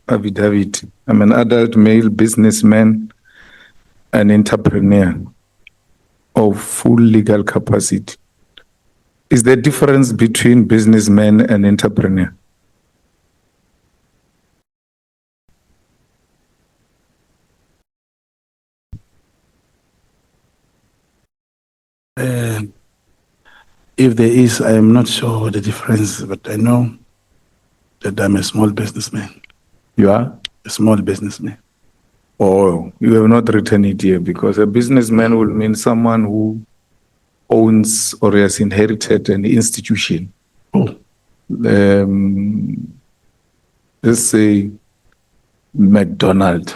affidavit. I'm an adult male businessman, an entrepreneur of full legal capacity. Is there a difference between businessman and entrepreneur? If there is, I am not sure what the difference, but I know that I'm a small businessman. You are? A small businessman. Oh, you have not written it here, because a businessman will mean someone who owns or has inherited an institution. Oh. Let's say McDonald's.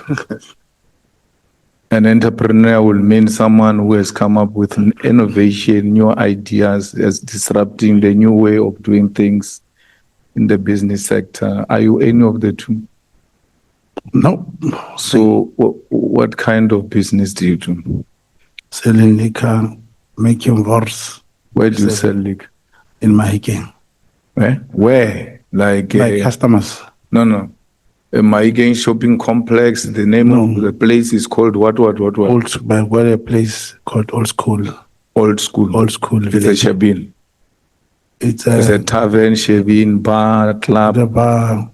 An entrepreneur will mean someone who has come up with an innovation, new ideas, as disrupting the new way of doing things in the business sector. Are you any of the two? No. So what kind of business do you do? Selling liquor, making wars. Where do you sell liquor? In Mahikeng. Where? Like customers. No. A Mahikeng shopping complex. The name of the place is called what? A place called Old School. Old School. Old School It's village. a shabin. It's a tavern, shabin, bar, club. The bar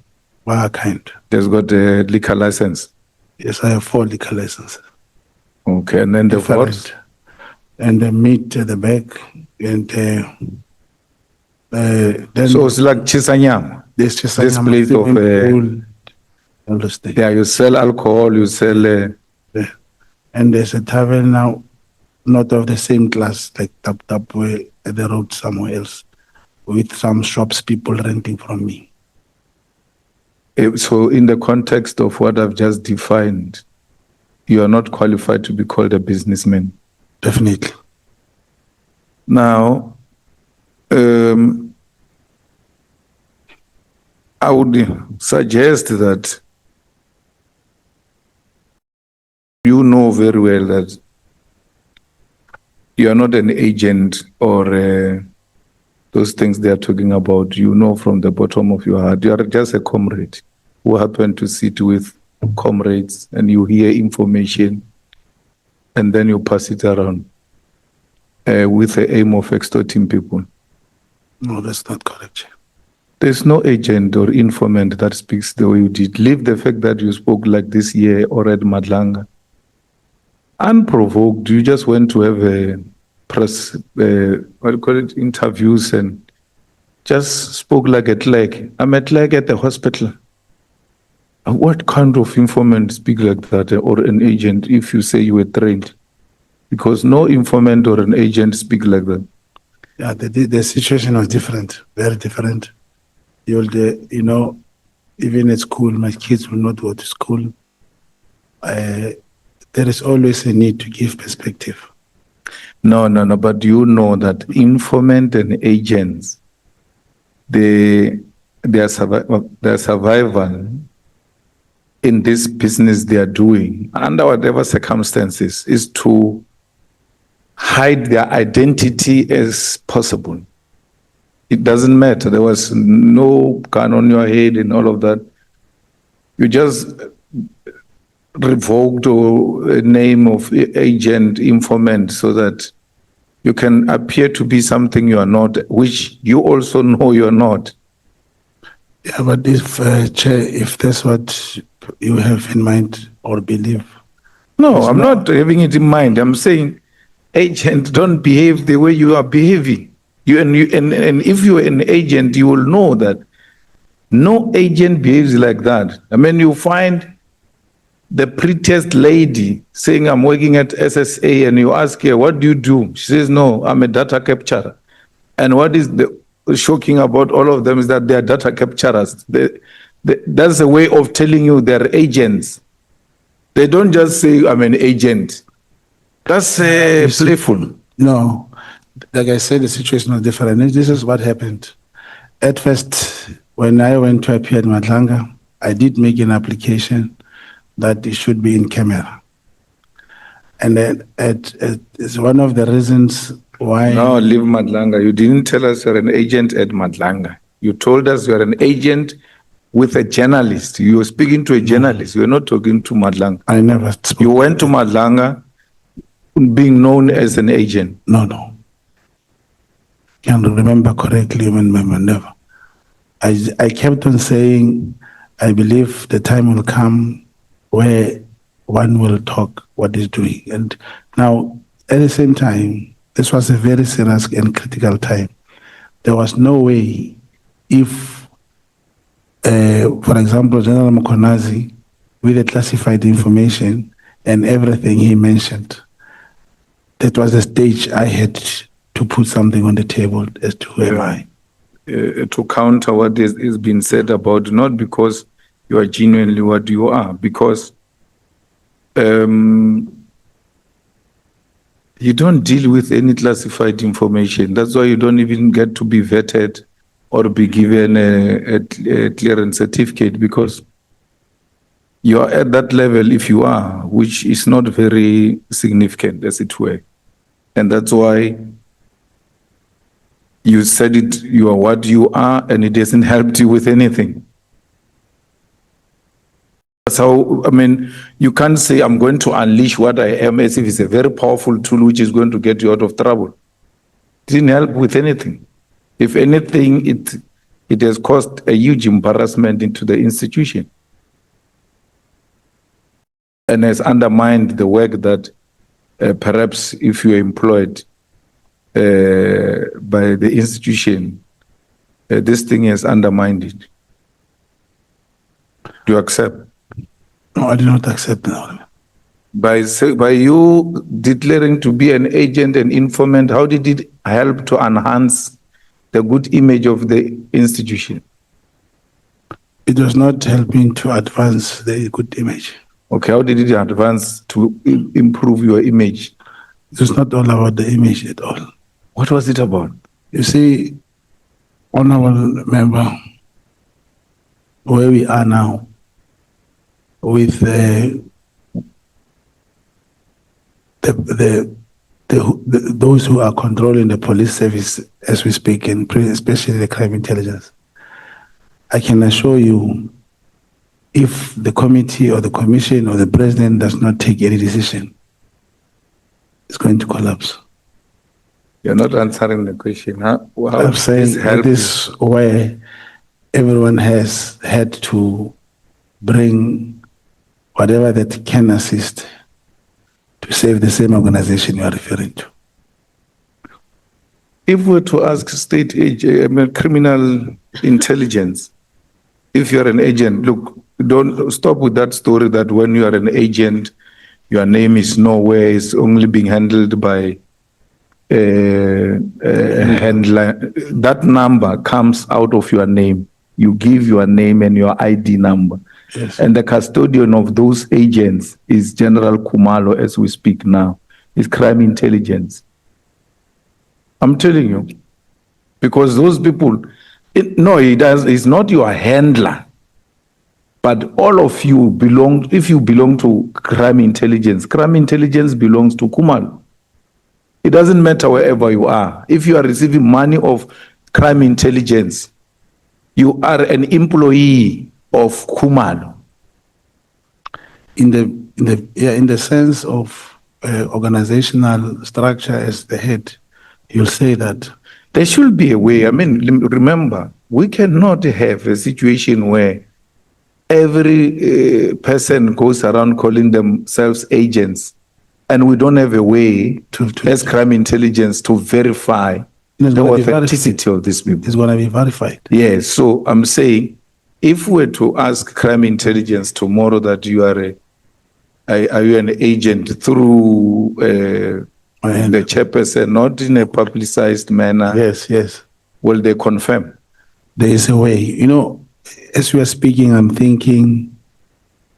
kind. There's got a liquor license. Yes, I have 4 liquor licenses. Okay, and then the fourth? And the meat at the back, and then. So it's like Chisanyam. This place of yeah, you sell alcohol, you sell. And there's a tavern now, not of the same class, like Tap way at the road somewhere else, with some shops people renting from me. So in the context of what I've just defined, you are not qualified to be called a businessman. Definitely. Now, I would suggest that you know very well that you are not an agent or those things they are talking about. You know from the bottom of your heart, you are just a comrade who happen to sit with comrades, and you hear information and then you pass it around with the aim of extorting people. No, that's not correct. There's no agent or informant that speaks the way you did. Leave the fact that you spoke like this here or at Madlanga. Unprovoked, you just went to have a press, interviews, and just spoke like a clerk. I'm a clerk at the hospital. What kind of informant speak like that, or an agent, if you say you were trained? Because no informant or an agent speak like that. Yeah, the situation was different, very different. You know, even at school, my kids will not go to school. There is always a need to give perspective. No, but you know that informant and agents, their survival in this business they are doing, under whatever circumstances, is to hide their identity as possible. It doesn't matter. There was no gun on your head and all of that. You just revoked a name of agent, informant, so that you can appear to be something you are not, which you also know you're not. Yeah, but if, Chair, if that's what you have in mind or believe. No, I'm not having it in mind. I'm saying, agent, don't behave the way you are behaving. And if you're an agent, you will know that no agent behaves like that. I mean, you find the prettiest lady saying, I'm working at SSA, and you ask her, what do you do? She says, no, I'm a data capturer. And what is the shocking about all of them is that they are data capturers. That's a way of telling you they're agents. They don't just say, I'm an agent. That's playful. No, like I said, the situation was different. And this is what happened. At first, when I went to appear in Madlanga, I did make an application that it should be in camera. And then it's one of the reasons why. No, leave Madlanga. You didn't tell us you're an agent at Madlanga. You told us you're an agent with a journalist. You were speaking to a journalist. You were not talking to Madlanga. I never spoke. You went to Madlanga being known as an agent. No. Can't remember correctly, never. I kept on saying, I believe the time will come where one will talk what is doing. And now, at the same time, this was a very serious and critical time. There was no way if, for example, General Mokonazi, with the classified information and everything he mentioned, that was the stage I had to put something on the table as to who am I. To counter what is being said about, not because you are genuinely what you are, because you don't deal with any classified information. That's why you don't even get to be vetted or be given a clearance certificate, because you are at that level, if you are, which is not very significant, as it were. And that's why you said it, you are what you are, and it hasn't helped you with anything. That's how, I mean, you can't say I'm going to unleash what I am as if it's a very powerful tool which is going to get you out of trouble. It didn't help with anything. If anything, it has caused a huge embarrassment into the institution and has undermined the work that perhaps if you are employed by the institution, this thing has undermined it. Do you accept? No, I do not accept that. By you declaring to be an agent and informant, how did it help to enhance the good image of the institution? It was not helping to advance the good image. Okay, how did it advance to improve your image? It was not all about the image at all. What was it about? You see, honorable member, where we are now, with those who are controlling the police service as we speak, and especially the crime intelligence, I can assure you, if the committee or the commission or the president does not take any decision, it's going to collapse. You're not answering the question, huh? How I'm saying that is where everyone has had to bring whatever that can assist to save the same organization you are referring to. If we were to ask state criminal intelligence, if you're an agent, look, don't stop with that story that when you are an agent, your name is nowhere, it's only being handled by a handler. That number comes out of your name. You give your name and your ID number. Yes. And the custodian of those agents is General Kumalo as we speak now. It's crime intelligence. I'm telling you. Because those people, he's not your handler. But all of you belong, if you belong to crime intelligence belongs to Kumalo. It doesn't matter wherever you are. If you are receiving money of crime intelligence, you are an employee of Kumalo. In the sense of organizational structure as the head, you'll say that there should be a way. I mean, remember, we cannot have a situation where every person goes around calling themselves agents, and we don't have a way as crime intelligence to verify the authenticity of these people. It's going to be verified. Yes. So I'm saying, if we're to ask crime intelligence tomorrow that you are you an agent through the chairperson, not in a publicized manner? Yes. Will they confirm? There is a way. You know, as we are speaking, I'm thinking,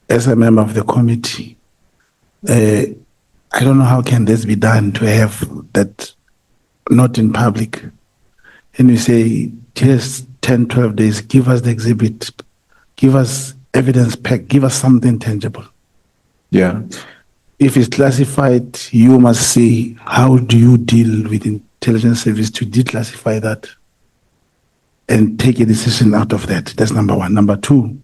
as a member of the committee, I don't know how can this be done to have that not in public. And we say, just 10, 12 days, give us the exhibit, give us evidence pack, give us something tangible. Yeah. If it's classified, you must see how do you deal with intelligence service to declassify that. and take a decision out of that. That's number one. Number two,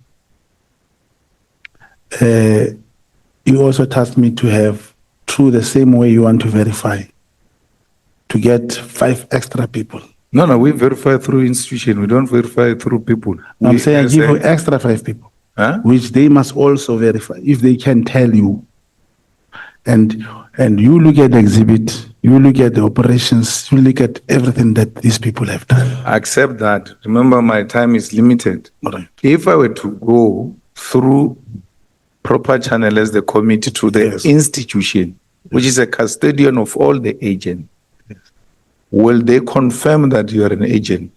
you also tasked me to have, through the same way you want to verify, to get 5 extra people. No, we verify through institution. We don't verify through people. I'm saying I give you extra 5 people, Huh? which they must also verify if they can tell you. And you look at the exhibit, you look at the operations, you look at everything that these people have done. I accept that. Remember, my time is limited. Right. If I were to go through proper channel as the committee to the Yes. institution, which is a custodian of all the agents, will they confirm that you are an agent?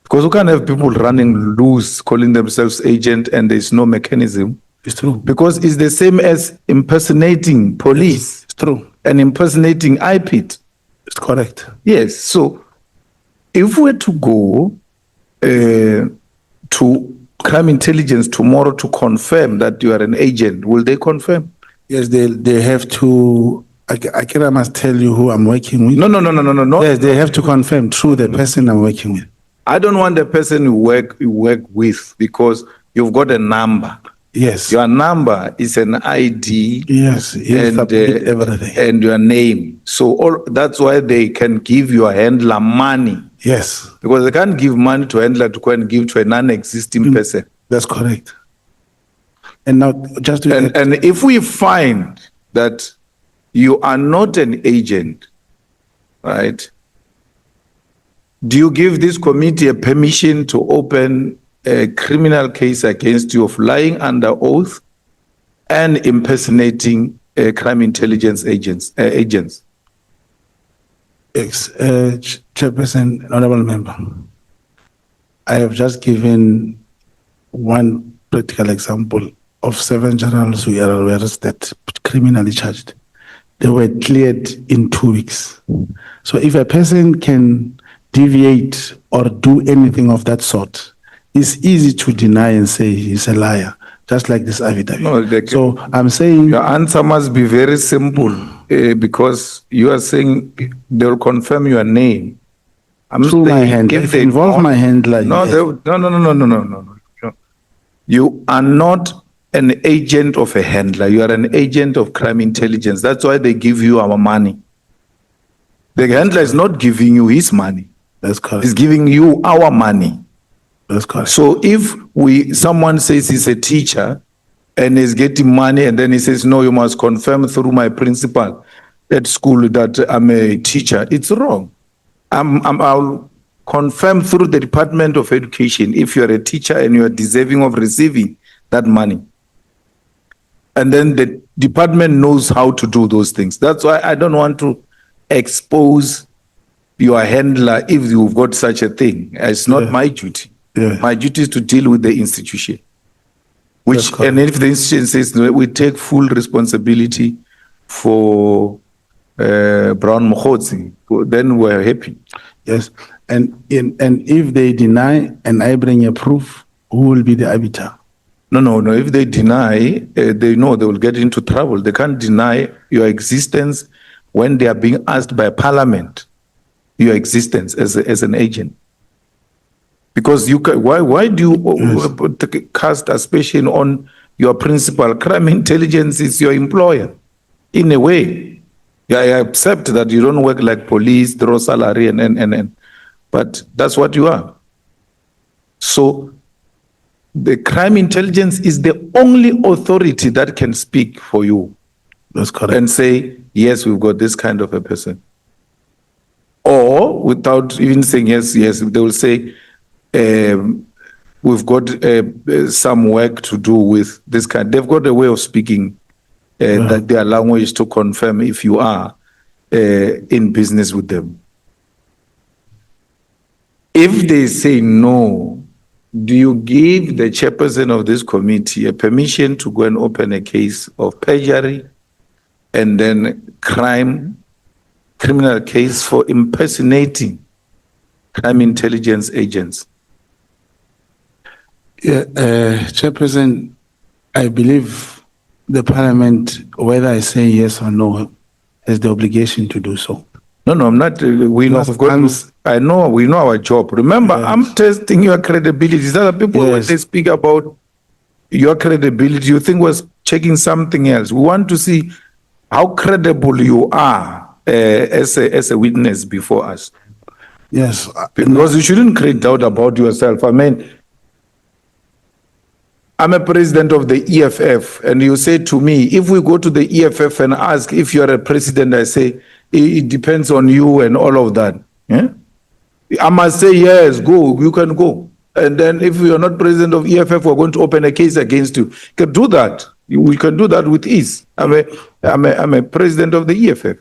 Because we can't have people running loose, calling themselves agent, and there's no mechanism. It's true. Because it's the same as impersonating police It's true. and impersonating IPIT. It's correct. Yes. So if we're to go to crime intelligence tomorrow to confirm that you are an agent, will they confirm? Yes, they have to. I must tell you who I'm working with. No. Yes, they have to confirm through the person I'm working with. I don't want the person you work with, because you've got a number. Yes. Your number is an ID. Yes. Yes. And, everything. and your name. So that's why they can give your handler money. Yes. Because they can't give money to a handler to go and give to a non-existing person. That's correct. And now, just to And if we find that you are not an agent, right? Do you give this committee a permission to open a criminal case against you of lying under oath and impersonating crime intelligence agents? Chairperson, honorable member, I have just given one practical example of 7 generals who are arrested, criminally charged. They were cleared in 2 weeks. So if a person can deviate or do anything of that sort, it's easy to deny and say he's a liar, just like this affidavit. No, so I'm saying your answer must be very simple, because you are saying they'll confirm your name. I'm through my saying handler. If they involve my handler, No, yes. No. You are not an agent of a handler. You are an agent of crime intelligence. That's why they give you our money. The handler is not giving you his money. That's correct. He's giving you our money. That's correct. So if someone says he's a teacher and is getting money, and then he says, no, you must confirm through my principal at school that I'm a teacher, it's wrong. I'll confirm through the Department of Education if you're a teacher and you're deserving of receiving that money. And then the department knows how to do those things. That's why I don't want to expose your handler if you've got such a thing. It's not my duty. Yeah. My duty is to deal with the institution. And if the institution says we take full responsibility for Brown Mogotsi, then we're happy. Yes. And if they deny and I bring a proof, who will be the arbiter? No. If they deny, they know they will get into trouble. They can't deny your existence when they are being asked by Parliament your existence as an agent. Because why do you cast aspersion on your principal? Crime intelligence is your employer, in a way. Yeah, I accept that you don't work like police, draw salary, and but that's what you are. So the crime intelligence is the only authority that can speak for you. That's correct. And say, yes, we've got this kind of a person. Or without even saying yes, they will say, we've got some work to do with this kind. They've got a way of speaking that their language to confirm if you are in business with them. If they say no, do you give the chairperson of this committee a permission to go and open a case of perjury and then criminal case for impersonating crime intelligence agents? Yeah, Chairperson, I believe the Parliament, whether I say yes or no, has the obligation to do so. No, I'm not. We know. I know. We know our job. Remember, Yes. I'm testing your credibility. These other people, when Yes. they speak about your credibility, you think we're checking something else. We want to see how credible you are as a witness before us. Yes. Because you shouldn't create doubt about yourself. I mean, I'm a president of the EFF, and you say to me, if we go to the EFF and ask if you're a president, I say, it depends on you and all of that. Yeah? I must say, yes, go, you can go. And then if you're not president of EFF, we're going to open a case against you. You can do that. We can do that with ease. I'm a president of the EFF.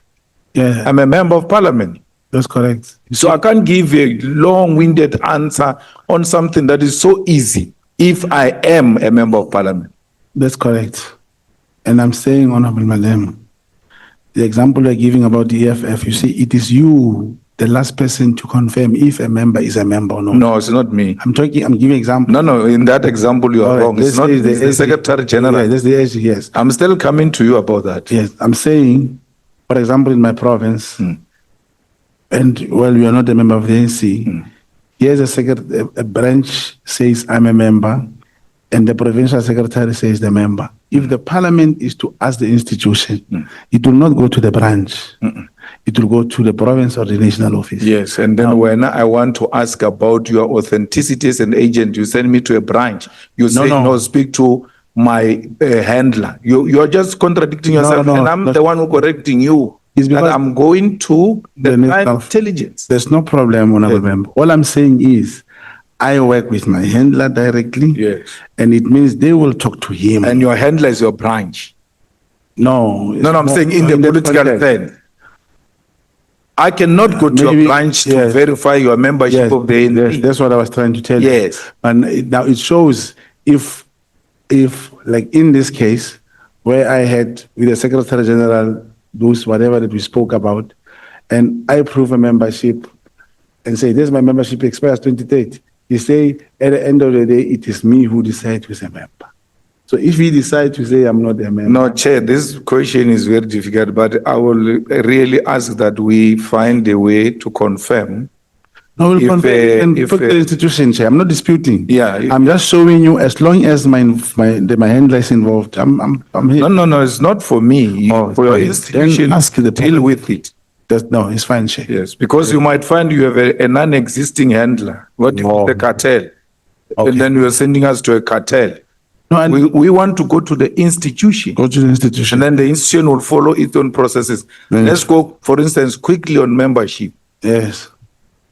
Yeah, I'm a member of parliament. that's correct. So I can't give a long-winded answer on something that is so easy if I am a member of parliament. That's correct. And I'm saying, Honorable Malema, the example you're giving about the EFF, you see, it is you, the last person to confirm if a member is a member or not. No, it's not me. I'm giving example. No, in that example you are wrong. It's not the Secretary General. Yeah, that's the SG, yes. I'm still coming to you about that. Yes, I'm saying, for example, in my province, and well, you are not a member of the ANC, here's a branch says I'm a member, and the provincial secretary says the member. If the parliament is to ask the institution, it will not go to the branch. It will go to the province or the national office. Yes, and then when I want to ask about your authenticity as an agent, you send me to a branch. You say, no, speak to my handler. You're just contradicting yourself, and I'm the one who correcting you. It's because I'm going to the intelligence. There's no problem, Honorable Member. All I'm saying is, I work with my handler directly. Yes. And it means they will talk to him. And your handler is your branch. No. I'm saying in the political sense. I cannot go to a branch to verify your membership of the ANC. Yes, that's what I was trying to tell you. Yes. And now it shows if like in this case, where I had with the Secretary General, those whatever that we spoke about, and I prove a membership and say, this is my membership expires 2030. You say, at the end of the day, it is me who decides who's a member. So if he decides to say I'm not a member. No, Chair, this question is very difficult, but I will really ask that we find a way to confirm. No, we'll confirm the institution, Chair. I'm not disputing. Yeah. I'm just showing you, as long as my handler is involved, I'm here. No, it's not for me. For your institution, ask the deal with it. No, it's fine, Chair. Yes, because you might find you have a non-existing handler. What if the cartel? Okay. And then you are sending us to a cartel. No, and we want to go to the institution. Go to the institution. And then the institution will follow its own processes. Yes. Let's go, for instance, quickly on membership. Yes.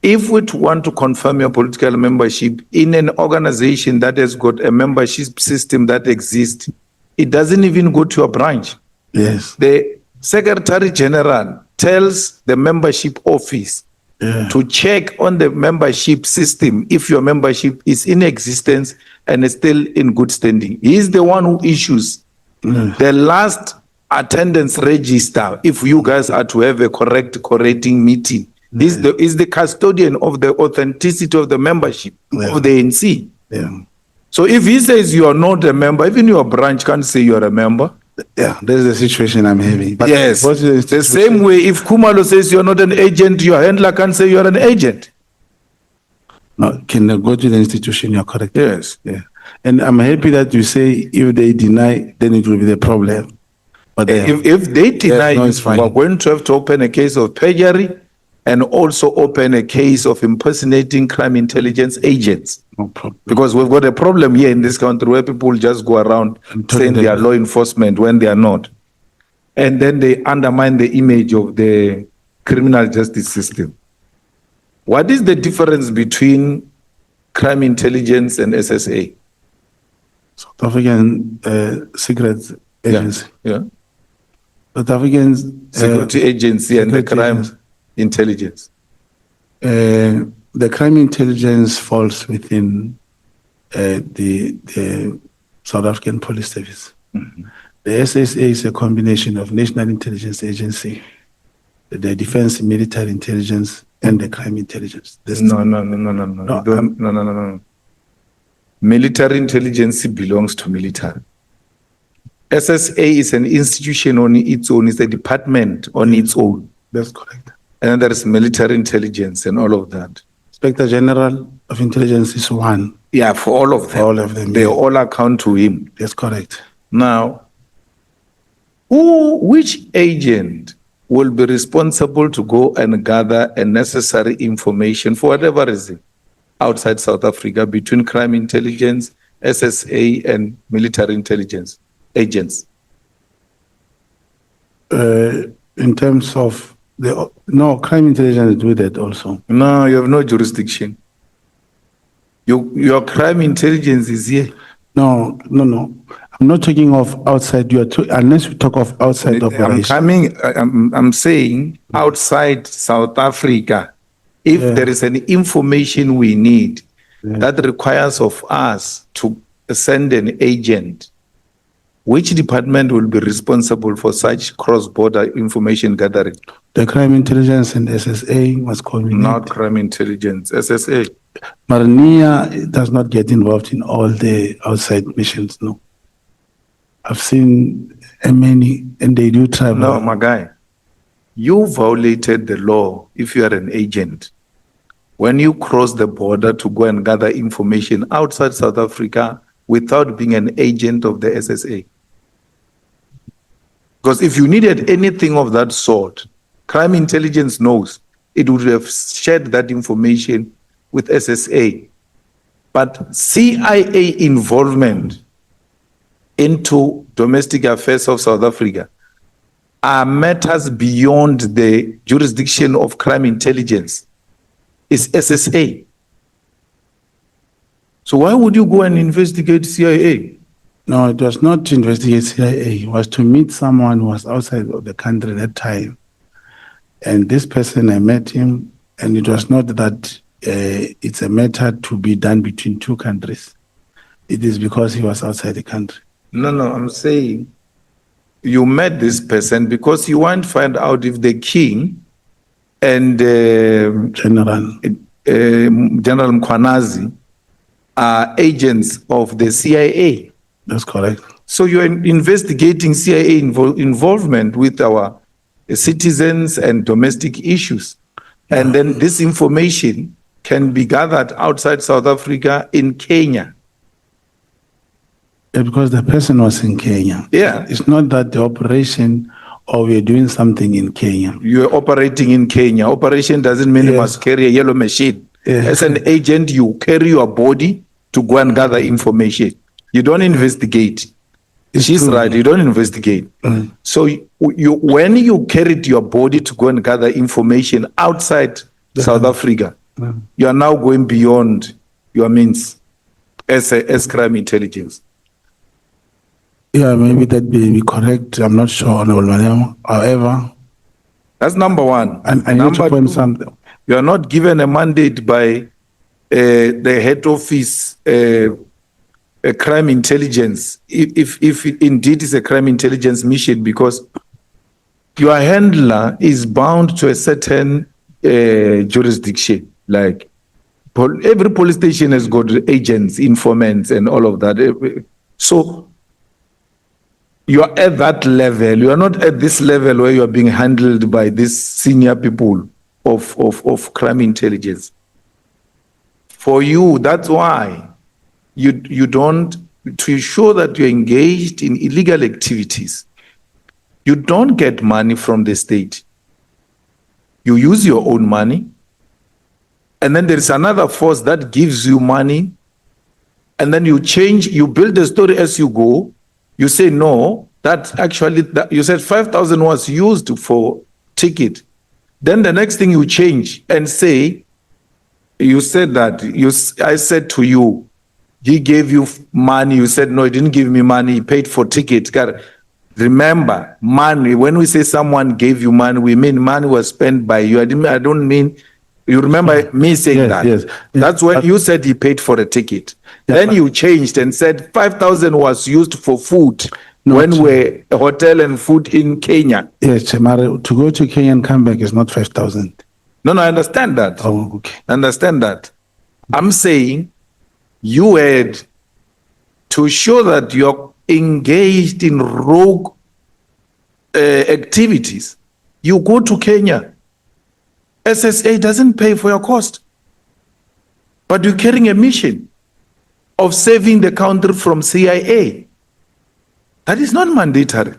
If we want to confirm your political membership in an organization that has got a membership system that exists, it doesn't even go to a branch. Yes. The Secretary General tells the membership office to check on the membership system if your membership is in existence and is still in good standing. He is the one who issues the last attendance register if you guys are to have a correcting meeting. Is the custodian of the authenticity of the membership of the ANC. Yeah. So if he says you are not a member, even your branch can't say you are a member. Yeah, that's the situation I'm having. But yes, the same way if Kumalo says you're not an agent, your handler can't say you're an agent. No, can go to the institution, you're correct. Yes. Yeah. And I'm happy that you say if they deny, then it will be the problem. But if they deny, we're going to have to open a case of perjury and also open a case of impersonating crime intelligence agents. No problem. Because we've got a problem here in this country where people just go around saying they are law enforcement when they are not. And then they undermine the image of the criminal justice system. What is the difference between crime intelligence and SSA? South African secret agency. Yeah. South African security agency and the crime intelligence. The crime intelligence falls within the South African Police Service. The SSA is a combination of National Intelligence Agency, the Defense Military Intelligence, and the crime intelligence. No. Military intelligence belongs to military. SSA is an institution on its own, it's a department on its own. That's correct. And then there is military intelligence and all of that. Inspector General of Intelligence is one. Yeah, for all of them. All of them, They yeah. all account to him. That's correct. Now, which agent will be responsible to go and gather a necessary information for whatever reason outside South Africa between crime intelligence, SSA, and military intelligence agents? In terms of no, crime intelligence do that also. No, you have no jurisdiction. Your crime intelligence is here. No. I'm not talking of outside. Unless you talk of outside operation. I'm saying outside South Africa, if there is any information we need that requires of us to send an agent, which department will be responsible for such cross-border information gathering? The crime intelligence and SSA must coordinate. Not crime intelligence, SSA. Marnia does not get involved in all the outside missions, no. I've seen many, and they do travel. No, my guy, you violated the law if you are an agent. When you cross the border to go and gather information outside South Africa without being an agent of the SSA. Because if you needed anything of that sort, crime intelligence knows it would have shared that information with SSA. But CIA involvement into domestic affairs of South Africa are matters beyond the jurisdiction of crime intelligence. It's SSA. So why would you go and investigate CIA? No, it was not to investigate CIA. It was to meet someone who was outside of the country at that time. And this person, I met him, and it was not that it's a matter to be done between two countries. It is because he was outside the country. No, I'm saying you met this person because you want to find out if the king and General Mkwanazi are agents of the CIA. That's correct. So you're investigating CIA involvement with our citizens and domestic issues. And then this information can be gathered outside South Africa in Kenya. Yeah, because the person was in Kenya. Yeah. It's not that the operation or we're doing something in Kenya. You're operating in Kenya. Operation doesn't mean you must carry a yellow machine. As an agent, you carry your body to go and gather information. You don't investigate. She's right, you don't investigate. So when you carried your body to go and gather information outside South Africa, you are now going beyond your means as crime intelligence. Yeah, maybe that may be correct. I'm not sure, Honorable Malema. However, that's number one. And I need to point something. You are not given a mandate by the head office, crime intelligence, if indeed it's a crime intelligence mission, because your handler is bound to a certain jurisdiction. Like every police station has got agents, informants, and all of that. So you are at that level. You are not at this level where you are being handled by these senior people of crime intelligence. For you, that's why you don't, to ensure that you're engaged in illegal activities, you don't get money from the state. You use your own money. And then there is another force that gives you money. And then you change, you build the story as you go. You say, no, that actually, you said 5,000 was used for ticket. Then the next thing you change and say, you said that, I said to you, he gave you money. You said, no, he didn't give me money. He paid for ticket. God, remember, money, when we say someone gave you money, we mean money was spent by you. I don't mean, you remember me saying that? Yes. That's when you said he paid for a ticket. Then you changed and said 5,000 was used for food when we're a hotel and food in Kenya. Yes, Chemare, to go to Kenya and come back is not 5,000. No, I understand that. Oh, okay. I understand that. I'm saying you had to show that you're engaged in rogue activities. You go to Kenya. SSA doesn't pay for your cost. But you're carrying a mission of saving the country from CIA. That is not mandatory.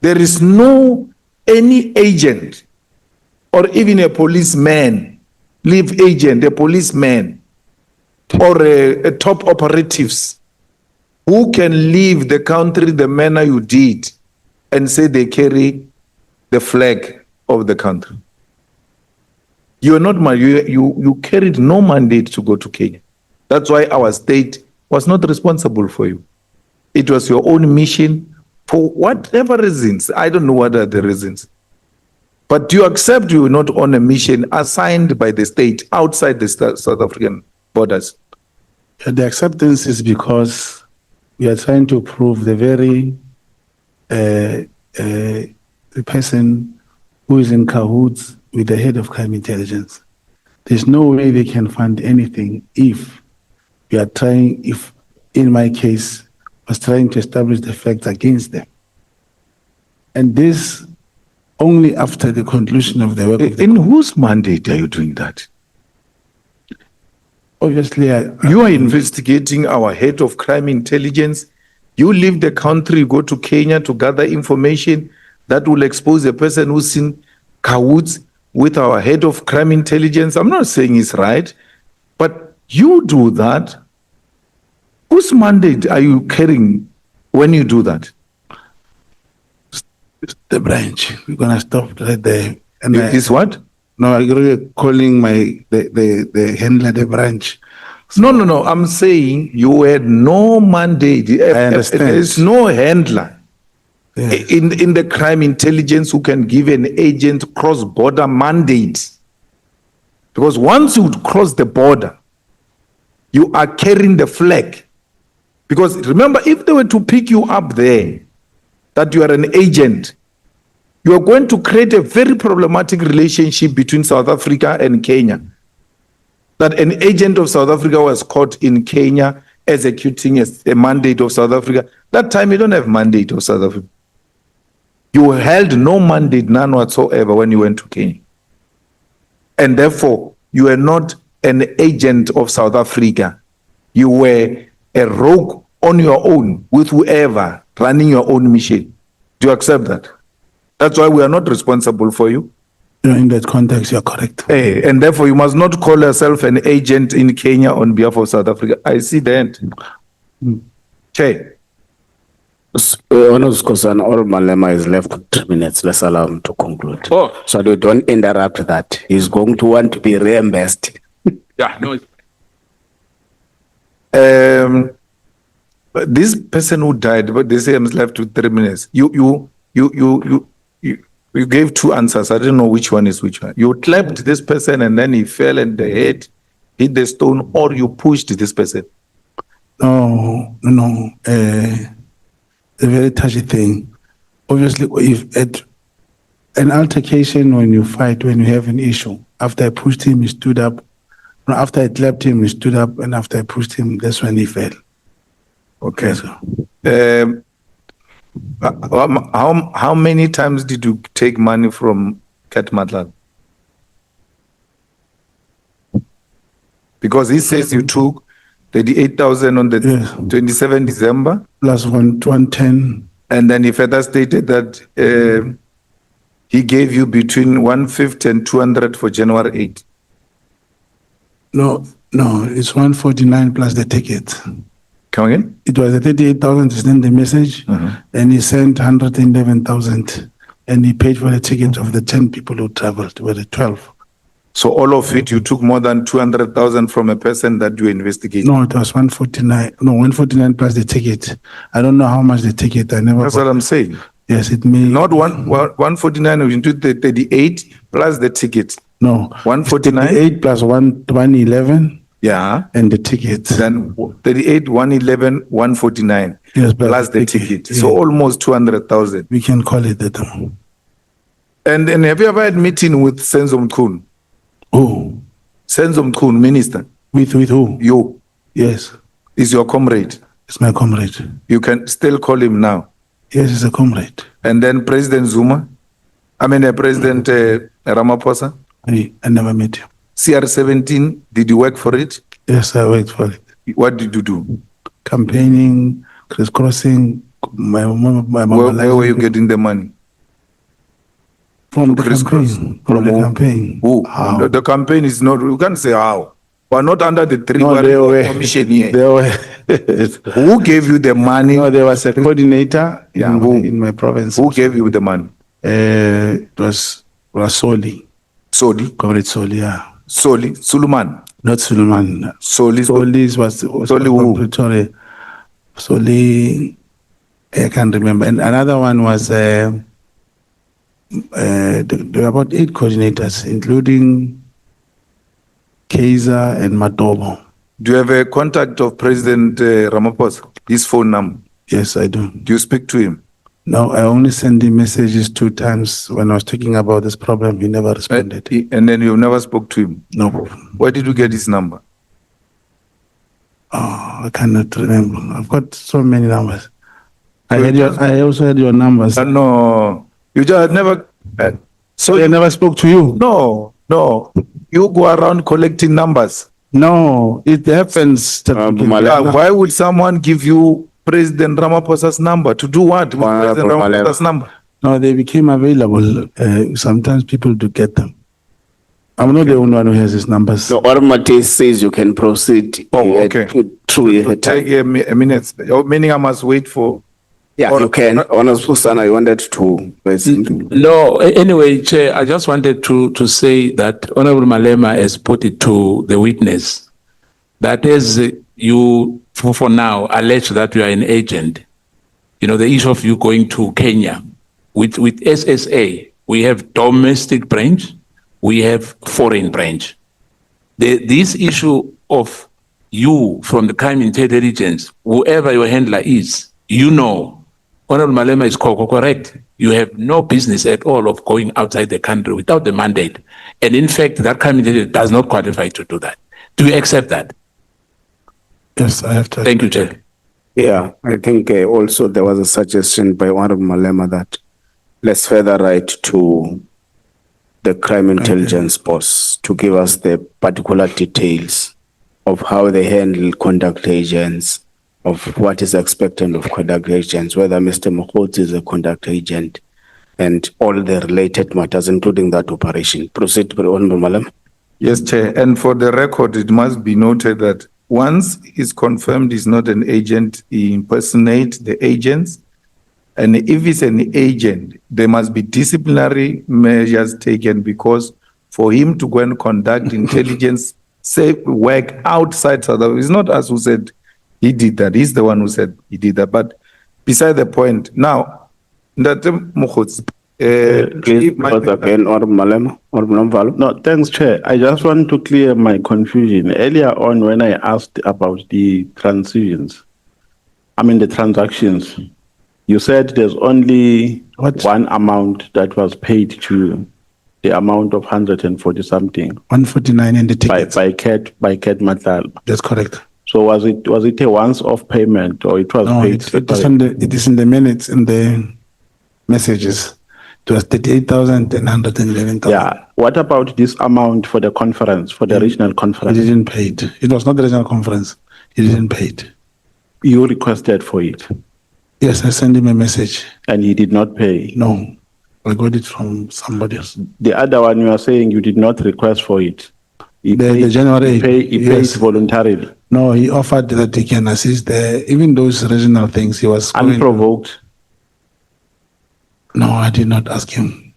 There is no any agent or even a policeman, leave agent, a policeman, or a top operatives who can leave the country the manner you did and say they carry the flag of the country. You are not, you carried no mandate to go to Kenya. That's why our state was not responsible for you. It was your own mission for whatever reasons. I don't know what are the reasons. But you accept you were not on a mission assigned by the state outside the South African borders. The acceptance is because we are trying to prove the very the person who is in cahoots with the head of crime intelligence. There's no way they can fund anything if we are trying, if in my case, was trying to establish the facts against them. And this only after the conclusion of the work. In whose mandate are you doing that? Obviously, you are investigating our head of crime intelligence. You leave the country, go to Kenya to gather information that will expose a person who's in cahoots with our head of crime intelligence. I'm not saying it's right, but you do that. Whose mandate are you carrying when you do that? The branch. We're gonna stop right there. And is what? No, I'm calling the handler the branch. So, no. I'm saying you had no mandate. I understand. There is no handler in the crime intelligence who can give an agent cross-border mandate. Because once you cross the border, you are carrying the flag. Because remember, if they were to pick you up there, that you are an agent, you are going to create a very problematic relationship between South Africa and Kenya. That an agent of South Africa was caught in Kenya executing a mandate of South Africa. That time you don't have mandate of South Africa. You held no mandate, none whatsoever, when you went to Kenya. And therefore, you are not an agent of South Africa. You were a rogue on your own with whoever running your own mission. Do you accept that? That's why we are not responsible for you. In that context, you're correct. And therefore, you must not call yourself an agent in Kenya on behalf of South Africa. I see the end. Chair. Honor's concern, all Malema is left with 3 minutes. Let's allow him to conclude. Oh. So we don't interrupt that. He's going to want to be reimbursed. Yeah, no. This person who died, but they say I'm left with 3 minutes. You gave two answers. I don't know which one is which one. You clapped this person and then he fell and the head hit the stone, or you pushed this person? No. A very touchy thing. Obviously, if at an altercation, when you fight, when you have an issue, after I pushed him, he stood up. No, after I clapped him, he stood up, and after I pushed him, that's when he fell. Okay. How many times did you take money from Kat Matlala? Because he says you took 38,000 on the 27 December. Plus 110. And then he further stated that he gave you between 150 and 200 for January 8. No, it's 149 plus the ticket. Come again? It was the 38,000 to send the message, and he sent 111,000, and he paid for the ticket of the 10 people who traveled, were the 12. So all of it, you took more than 200,000 from a person that you investigated? No, it was 149. No, 149 plus the ticket. I don't know how much the ticket. I never. That's what I'm saying. Yes, it may. Not 149 into the 38 plus the ticket. No. 149? 38 plus 111. Yeah. And the ticket. Then 38, 111, 149. Yes, plus the ticket. Yeah. So almost 200,000. We can call it that. And have you ever had meeting with Senzo Mkhunu? Who? Senzo Mkhunu, minister. With who? You. Yes. Is your comrade. It's my comrade. You can still call him now. Yes, he's a comrade. And then President Zuma? President Ramaphosa? I never met him. CR17, did you work for it? Yes, I worked for it. What did you do? Campaigning, crisscrossing, my Where were you getting the money? from to the crisscross? campaign. From From the who? campaign. Who? How? The campaign is not, you can't say how. We're not under the three No, they were commission here. They were Who gave you the money? No, there was a coordinator Yeah, in, who? in my province. Who gave you the money? It was Soli. Soli? Comrade Soli, yeah. Soli? Suleiman? Not Suleiman. Soli? Soli was Soli from who? Pretoria. Soli, I can't remember. And another one was, there were about 8 coordinators, including Kaiser and Matobo. Do you have a contact of President Ramaphosa? His phone number? Yes, I do. Do you speak to him? No, I only sent him messages 2 times when I was talking about this problem. He never responded. And then you never spoke to him? No. Where did you get his number? Oh, I cannot remember. I've got so many numbers. I also had your numbers. No, you just never. So I never spoke to you? No. You go around collecting numbers. No, it happens. Why would someone give you President Ramaphosa's number? To do what with President Ramaphosa's number? No, they became available. Sometimes people do get them. I'm not the only one who has his numbers. So Ormate says you can proceed. Okay. Through Take a minute. Meaning I must wait for. Yeah, you can. Honorable Sana, I wanted to say something. No, anyway, Chair, I just wanted to say that Honorable Malema has put it to the witness that as you, for now, allege that you are an agent, you know, the issue of you going to Kenya with SSA, we have domestic branch, we have foreign branch. This issue of you from the crime intelligence, whoever your handler is, you know, Honorable Malema is correct. You have no business at all of going outside the country without the mandate. And in fact, that crime intelligence does not qualify to do that. Do you accept that? Yes, I have to. Thank you, Chair. Yeah, I think also there was a suggestion by Honorable Malema that let's further write to the crime intelligence boss to give us the particular details of how they handle conduct agents, of what is expected of conduct agents, whether Mr. Mogotsi is a conduct agent, and all the related matters, including that operation. Proceed, Honorable Malema. Yes, Chair. And for the record, it must be noted that once it's confirmed he's not an agent, he impersonates the agents. And if he's an agent, there must be disciplinary measures taken, because for him to go and conduct intelligence work outside South Africa, it's not us who said he did that. He's the one who said he did that. But beside the point, now, Mogotsi, please, again, Honorable Malema, Honorable Nomvalo. No, thanks, Chair. I just want to clear my confusion. Earlier on, when I asked about the the transactions, you said there's only one amount that was paid to the amount of 140 something. 149 in the tickets. By Cat Matlal. That's correct. So was it a once-off payment, or it was paid? It is in the minutes, in the messages. It was 38,111,000. Yeah. What about this amount for the conference, for the regional conference? He didn't pay it. It was not the regional conference. He didn't pay it. You requested for it? Yes, I sent him a message. And he did not pay? No, I got it from somebody else. The other one, you are saying you did not request for it. The January. He paid voluntarily. No, he offered that he can assist there. Even those regional things, he was unprovoked. No, I did not ask him.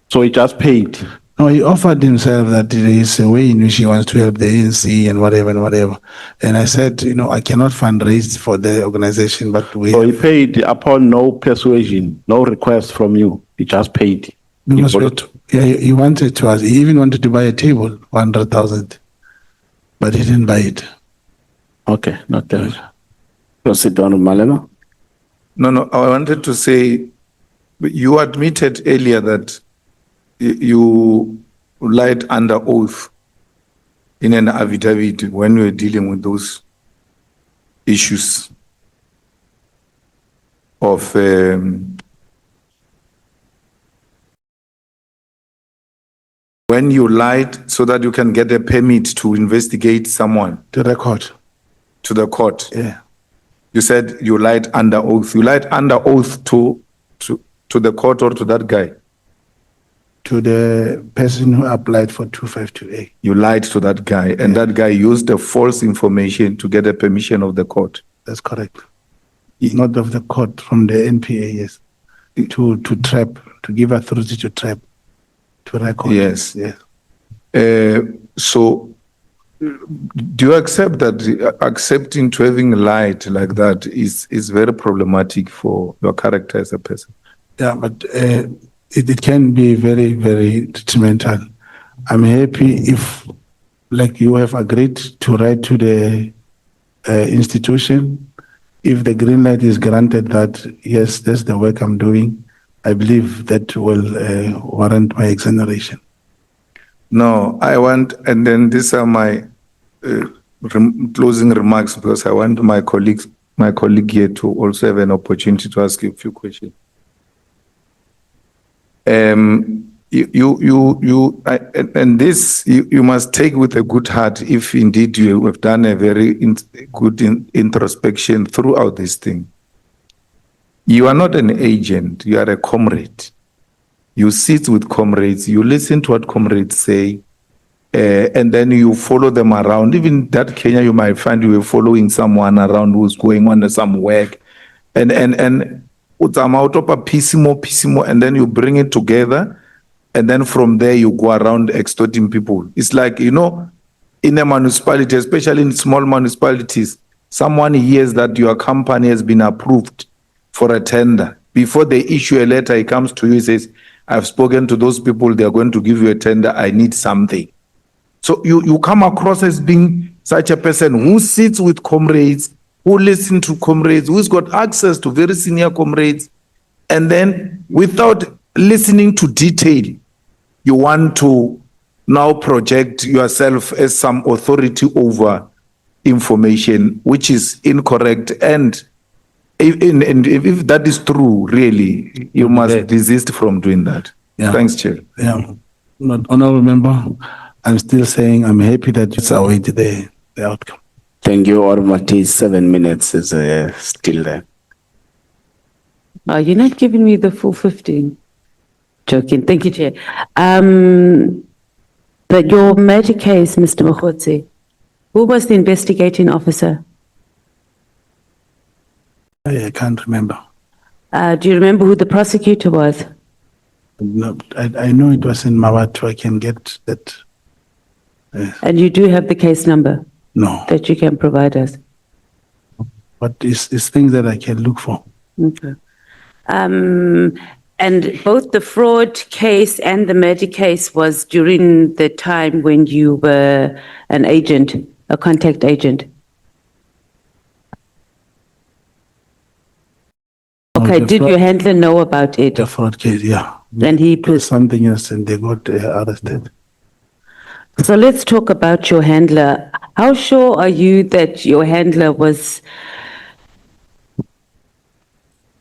So he just paid? No, he offered himself that there is a way in which he wants to help the ANC and whatever and whatever. And I said, I cannot fundraise for the organization, but So he paid upon no persuasion, no request from you. He just paid. Because he wanted to ask. He even wanted to buy a table, 100,000, but he didn't buy it. Okay, not there. Proceed, Honorable Malema. No, I wanted to say, you admitted earlier that you lied under oath in an affidavit when you were dealing with those issues of when when you lied so that you can get a permit to investigate someone To record. to the court. Yeah. You said you lied under oath. You lied under oath to the court or to that guy. To the person who applied for 252A. You lied to that guy, and that guy used the false information to get a permission of the court. That's correct. Not of the court, from the NPA, yes. To trap, to give authority to trap, to record. Yes. Yes. So, do you accept that accepting to having lied like that is very problematic for your character as a person? Yeah, but it can be very, very detrimental. I'm happy if, like you have agreed to write to the institution, if the green light is granted that, yes, that's the work I'm doing, I believe that will warrant my exoneration. No, I want, and then these are my closing remarks, because I want my colleague here to also have an opportunity to ask you a few questions. You must take with a good heart if indeed you have done a very good introspection throughout this thing. You are not an agent, you are a comrade. You sit with comrades, you listen to what comrades say, and then you follow them around. Even that Kenya, you might find you were following someone around who's going on some work, and out of a piecemeal, and then you bring it together, and then from there you go around extorting people. It's like, in a municipality, especially in small municipalities, someone hears that your company has been approved for a tender. Before they issue a letter, he comes to you, he says, I've spoken to those people, they are going to give you a tender, I need something. So you come across as being such a person who sits with comrades, who listen to comrades, who's got access to very senior comrades, and then without listening to detail, you want to now project yourself as some authority over information, which is incorrect. And if that is true, really, you must desist from doing that. Yeah. Thanks, Chair. Yeah. But honorable member, I'm still saying I'm happy that it's awaited the outcome. Thank you, Ormati. 7 minutes is still there. You're not giving me the full 15. Joking. Thank you, Chair. But your major case, Mr. Mogotsi, who was the investigating officer? I can't remember. Do you remember who the prosecutor was? No, I know it was in Mawatu. I can get that. And you do have the case number No, that you can provide us? but it's things that I can look for. Okay. And both the fraud case and the murder case was during the time when you were an agent, a contact agent? Okay, the did fraud- your handler know about it? The fraud case, yeah. Then he It was something else and they got arrested. So let's talk about your handler. How sure are you that your handler was...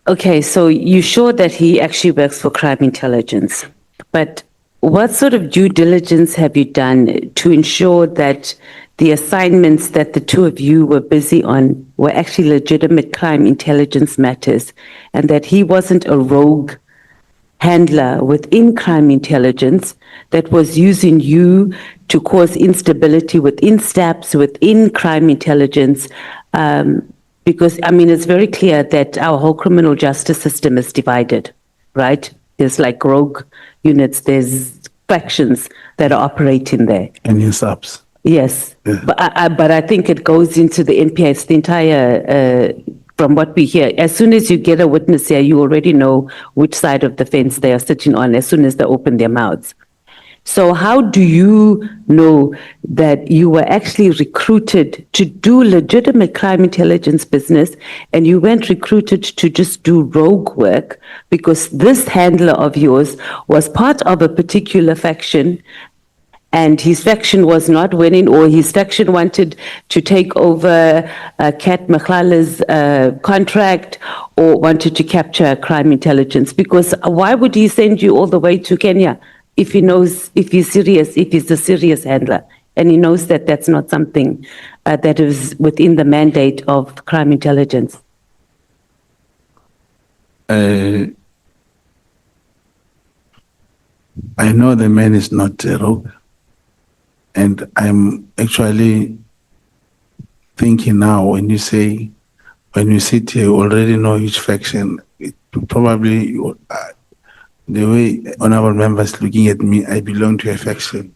Okay, so you're sure that he actually works for crime intelligence, but what sort of due diligence have you done to ensure that the assignments that the two of you were busy on were actually legitimate crime intelligence matters, and that he wasn't a rogue handler within crime intelligence that was using you to cause instability within STAPS, within crime intelligence? Because, I mean, it's very clear that our whole criminal justice system is divided, right? There's like rogue units, there's factions that are operating there. And in subs. Yes, Yeah. but I think it goes into the NPS, the entire, from what we hear. As soon as you get a witness here, you already know which side of the fence they are sitting on as soon as they open their mouths. So how do you know that you were actually recruited to do legitimate crime intelligence business and you weren't recruited to just do rogue work? Because this handler of yours was part of a particular faction and his faction was not winning, or his faction wanted to take over Kat Mahlala's contract, or wanted to capture crime intelligence. Because why would he send you all the way to Kenya if he knows, if he's serious, if he's a serious handler, and he knows that that's not something that is within the mandate of crime intelligence? I know the man is not a rogue, and I'm actually thinking now when you say, when you sit here, you already know which faction. It probably the way honorable members looking at me, I belong to a faction.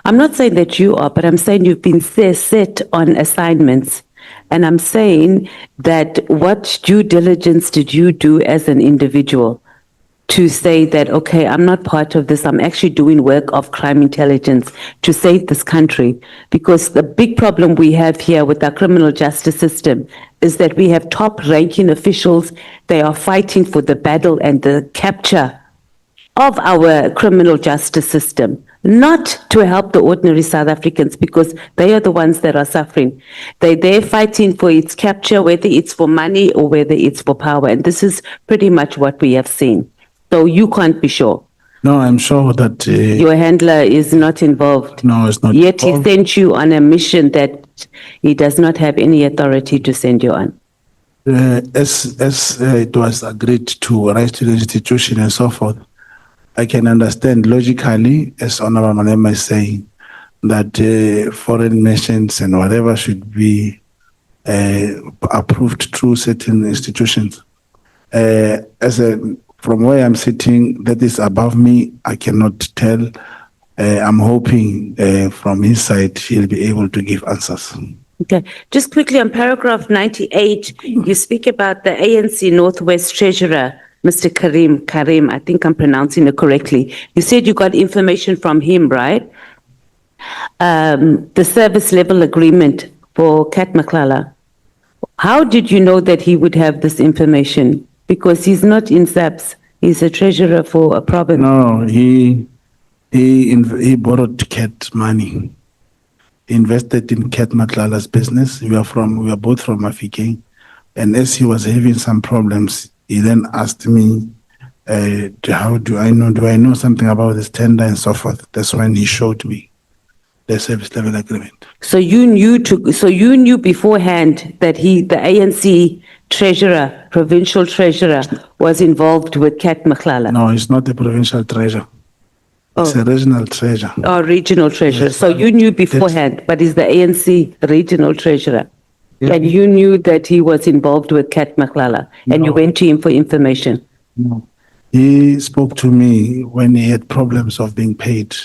I'm not saying that you are, but I'm saying you've been set on assignments. And I'm saying that what due diligence did you do as an individual to say that, okay, I'm not part of this, I'm actually doing work of crime intelligence to save this country? Because the big problem we have here with our criminal justice system is that we have top-ranking officials, they are fighting for the battle and the capture of our criminal justice system, not to help the ordinary South Africans, because they are the ones that are suffering. They're fighting for its capture, whether it's for money or whether it's for power. And this is pretty much what we have seen. So you can't be sure. No, I'm sure that Your handler is not involved. no, it's not. Yet he involved. sent you on a mission that he does not have any authority to send you on. As it was agreed to rise to the institution and so forth, I can understand logically, as Honorable Malema is saying, that foreign missions and whatever should be approved through certain institutions. From where I'm sitting, that is above me, I cannot tell. I'm hoping from his side he'll be able to give answers. Okay, just quickly on paragraph 98, you speak about the ANC Northwest Treasurer, Mr. Karim, I think I'm pronouncing it correctly. You said you got information from him, right? The service level agreement for Kat Maklala. How did you know that he would have this information? Because he's not in SAPS, he's a treasurer for a province. No, he borrowed Kat money. He invested in Kat Maklala's business. We are both from Afike. And as he was having some problems, he then asked me, how do I know something about this tender and so forth? That's when he showed me the service level agreement. So you knew beforehand that the ANC treasurer, provincial treasurer, was involved with Kat Maklala? No, it's not the provincial treasurer. It's a regional treasurer. Oh, regional treasurer. Yes. So you knew beforehand, but he's the ANC regional treasurer. Yeah. And you knew that he was involved with Kat Maklala, and you No. went to him for information. No. He spoke to me when he had problems of being paid.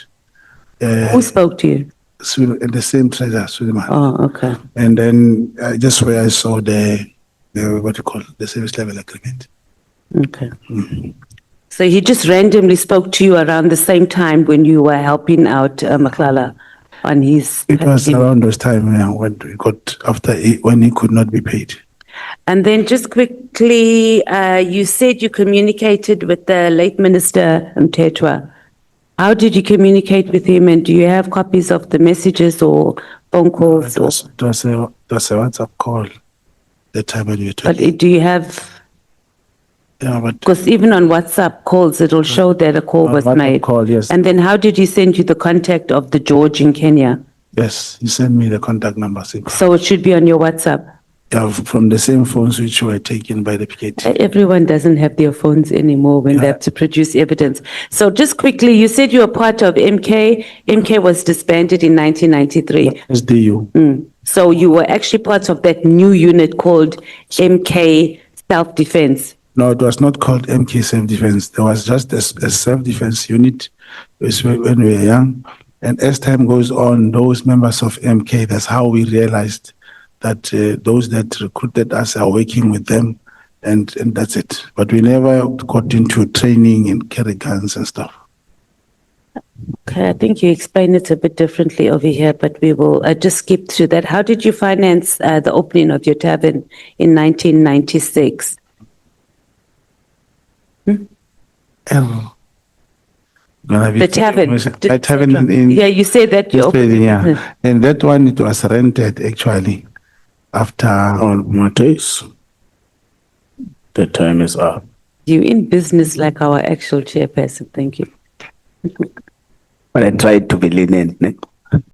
Who spoke to you? The same treasurer, Suleiman. Oh, okay. And then just where I saw the service level agreement. Okay. So he just randomly spoke to you around the same time when you were helping out Maklala on his. It was around those time when we got when he could not be paid. And then just quickly, you said you communicated with the late Minister Mthethwa. How did you communicate with him, and do you have copies of the messages or phone calls? It was a WhatsApp call. The time when we were But talking. do you have? Yeah, but Because even on WhatsApp calls, it'll show that a call on was WhatsApp made. call, yes. And then how did he send you the contact of the George in Kenya? yes, he sent me the contact numbers. So it should be on your WhatsApp. Yeah, from the same phones which were taken by the PKT. Everyone doesn't have their phones anymore when they Yeah. have to produce evidence. So just quickly, you said you were part of MK. MK was disbanded in 1993. SDU. So you were actually part of that new unit called MK Self-Defense. No, it was not called MK Self-Defense. There was just a self-defense unit when we were young. And as time goes on, those members of MK, that's how we realized that those that recruited us are working with them, and that's it. But we never got into training and carry guns and stuff. Okay, I think you explained it a bit differently over here, but we will just skip through that. How did you finance the opening of your tavern in 1996? The tavern. The tavern in Yeah, you said that you opened. yeah. And that one, it was rented actually after. On Mateus, the time is up. You in business like our actual chairperson. Thank you. But I tried to be lenient. Ne?